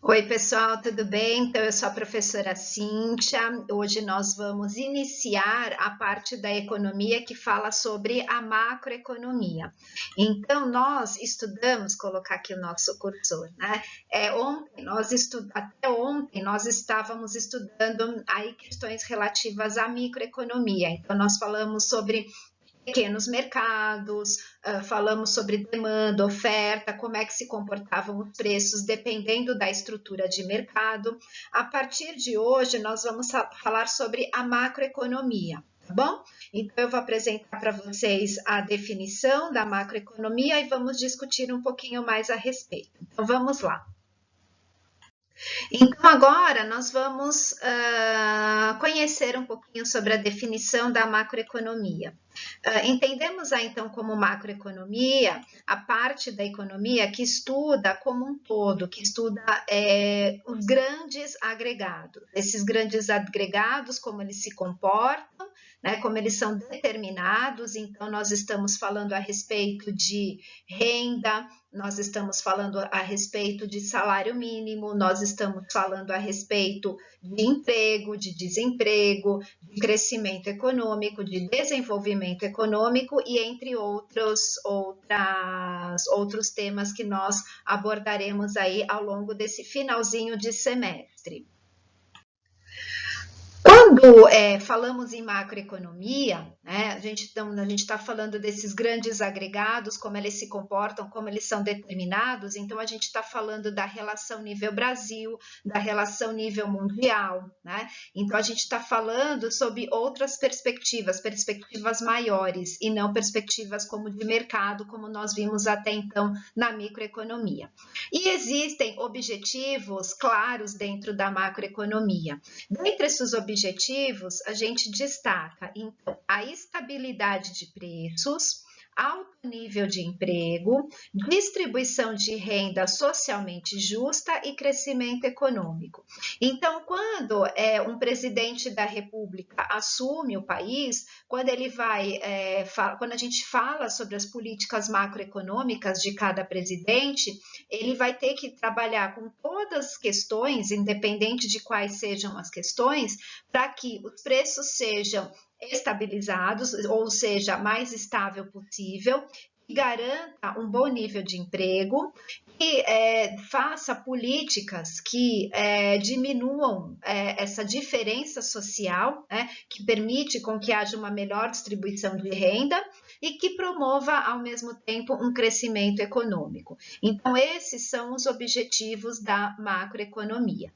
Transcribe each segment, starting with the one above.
Oi, pessoal, tudo bem? Então, eu sou a professora Cíntia. Hoje nós vamos iniciar a parte da economia que fala sobre a macroeconomia. Então, nós estudamos, colocar aqui o nosso cursor, né? Até ontem nós estávamos estudando aí questões relativas à microeconomia. Então, nós falamos sobre pequenos mercados, falamos sobre demanda, oferta, como é que se comportavam os preços dependendo da estrutura de mercado. A partir de hoje, nós vamos falar sobre a macroeconomia, tá bom? Então, eu vou apresentar para vocês a definição da macroeconomia e vamos discutir um pouquinho mais a respeito. Então, vamos lá. Então, agora nós vamos conhecer um pouquinho sobre a definição da macroeconomia. Entendemos então como macroeconomia a parte da economia que estuda como um todo, que estuda os grandes agregados. Esses grandes agregados, como eles se comportam, né, como eles são determinados. Então, nós estamos falando a respeito de renda, nós estamos falando a respeito de salário mínimo, nós estamos falando a respeito de emprego, de desemprego, de crescimento econômico, de desenvolvimento econômico e entre outros temas que nós abordaremos aí ao longo desse finalzinho de semestre. Quando falamos em macroeconomia, né, a gente está falando desses grandes agregados, como eles se comportam, como eles são determinados, então a gente está falando da relação nível Brasil, da relação nível mundial, né? Então a gente está falando sobre outras perspectivas maiores e não perspectivas como de mercado, como nós vimos até então na microeconomia. E existem objetivos claros dentro da macroeconomia. Dentre esses objetivos, a gente destaca, então, a estabilidade de preços, alto nível de emprego, distribuição de renda socialmente justa e crescimento econômico. Então, quando um presidente da República assume o país, quando a gente fala sobre as políticas macroeconômicas de cada presidente, ele vai ter que trabalhar com todas as questões, independente de quais sejam as questões, para que os preços sejam estabilizados, ou seja, mais estável possível, que garanta um bom nível de emprego, que faça políticas que diminuam essa diferença social, né, que permite com que haja uma melhor distribuição de renda e que promova, ao mesmo tempo, um crescimento econômico. Então, esses são os objetivos da macroeconomia.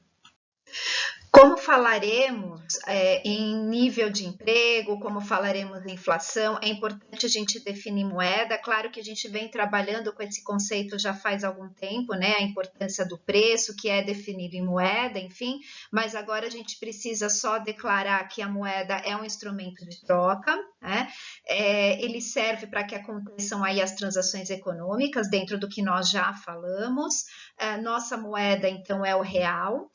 Como falaremos em nível de emprego, como falaremos em inflação, é importante a gente definir moeda. Claro que a gente vem trabalhando com esse conceito já faz algum tempo, né? A importância do preço, que é definido em moeda, enfim, mas agora a gente precisa só declarar que a moeda é um instrumento de troca, né? Ele serve para que aconteçam aí as transações econômicas, dentro do que nós já falamos. Nossa moeda, então, é o real.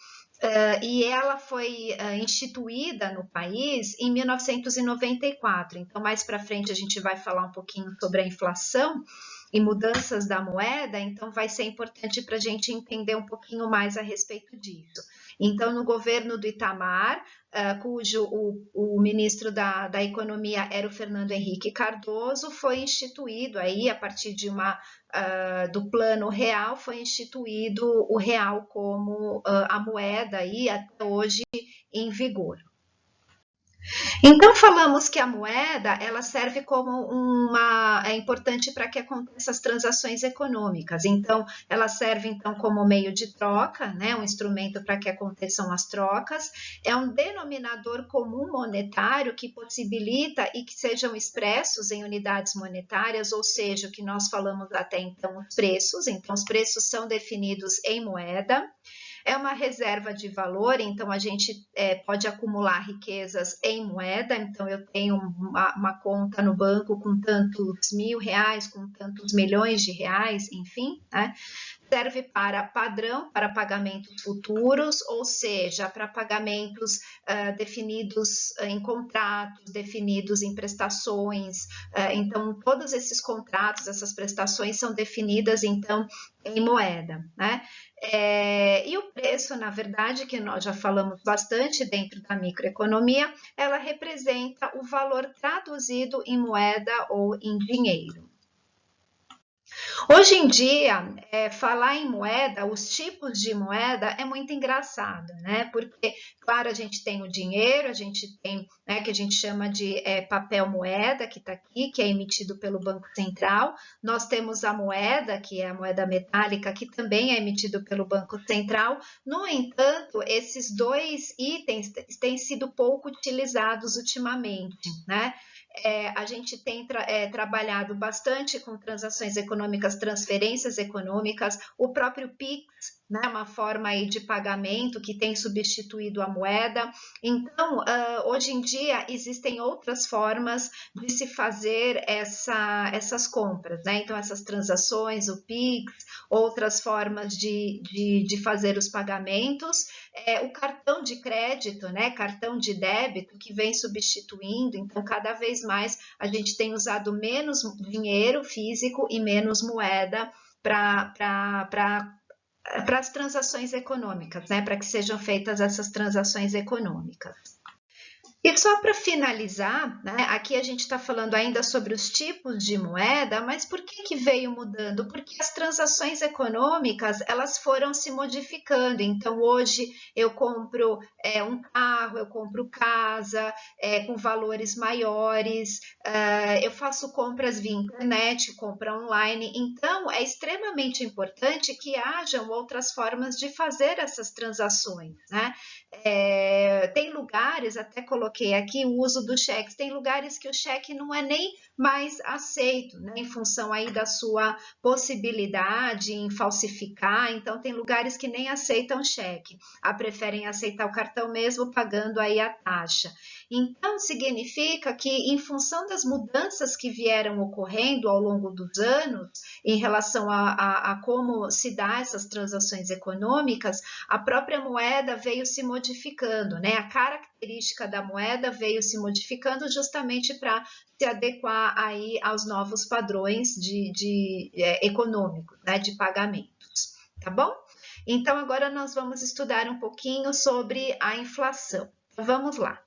E ela foi instituída no país em 1994. Então, mais para frente, a gente vai falar um pouquinho sobre a inflação e mudanças da moeda, então vai ser importante para a gente entender um pouquinho mais a respeito disso. Então, no governo do Itamar, cujo o ministro da Economia era o Fernando Henrique Cardoso, foi instituído aí, a partir do plano real, foi instituído o real como a moeda aí até hoje em vigor. Então, falamos que a moeda, ela serve como é importante para que aconteçam as transações econômicas. Então, ela serve, então, como meio de troca, né? Um instrumento para que aconteçam as trocas. É um denominador comum monetário que possibilita e que sejam expressos em unidades monetárias, ou seja, o que nós falamos até então, os preços. Então, os preços são definidos em moeda. É uma reserva de valor, então a gente pode acumular riquezas em moeda. Então, eu tenho uma conta no banco com tantos R$1.000, com tantos milhões de reais, enfim, né? Serve para padrão, para pagamentos futuros, ou seja, para pagamentos definidos em contratos, definidos em prestações. Então, todos esses contratos, essas prestações são definidas, então, em moeda, né? E o preço, na verdade, que nós já falamos bastante dentro da microeconomia, ela representa o valor traduzido em moeda ou em dinheiro. Hoje em dia, falar em moeda, os tipos de moeda é muito engraçado, né? Porque, claro, a gente tem o dinheiro, a gente tem, né, que a gente chama de papel moeda, que está aqui, que é emitido pelo Banco Central. Nós temos a moeda, que é a moeda metálica, que também é emitido pelo Banco Central. No entanto, esses dois itens têm sido pouco utilizados ultimamente, né? A gente tem trabalhado bastante com transações econômicas, transferências econômicas, o próprio Pix, né, uma forma aí de pagamento que tem substituído a moeda. Então, hoje em dia, existem outras formas de se fazer essas compras, né? Então, essas transações, o Pix, outras formas de fazer os pagamentos, o cartão de crédito, né? Cartão de débito, que vem substituindo. Então, cada vez mais a gente tem usado menos dinheiro físico e menos moeda para as transações econômicas, né? Para que sejam feitas essas transações econômicas. E só para finalizar, né, aqui a gente está falando ainda sobre os tipos de moeda, mas por que veio mudando? Porque as transações econômicas elas foram se modificando. Então, hoje eu compro um carro, eu compro casa com valores maiores, eu faço compras via internet, compra online. Então, é extremamente importante que hajam outras formas de fazer essas transações, né? Tem lugares, até coloquei aqui o uso do cheque, tem lugares que o cheque não é nem mais aceito, né, em função aí da sua possibilidade em falsificar. Então tem lugares que nem aceitam cheque, preferem aceitar o cartão mesmo pagando aí a taxa. Então significa que em função das mudanças que vieram ocorrendo ao longo dos anos em relação a como se dá essas transações econômicas, a própria moeda veio se modificando, né? A característica da moeda veio se modificando justamente para se adequar aí aos novos padrões econômicos, né? De pagamentos, tá bom? Então agora nós vamos estudar um pouquinho sobre a inflação. Vamos lá.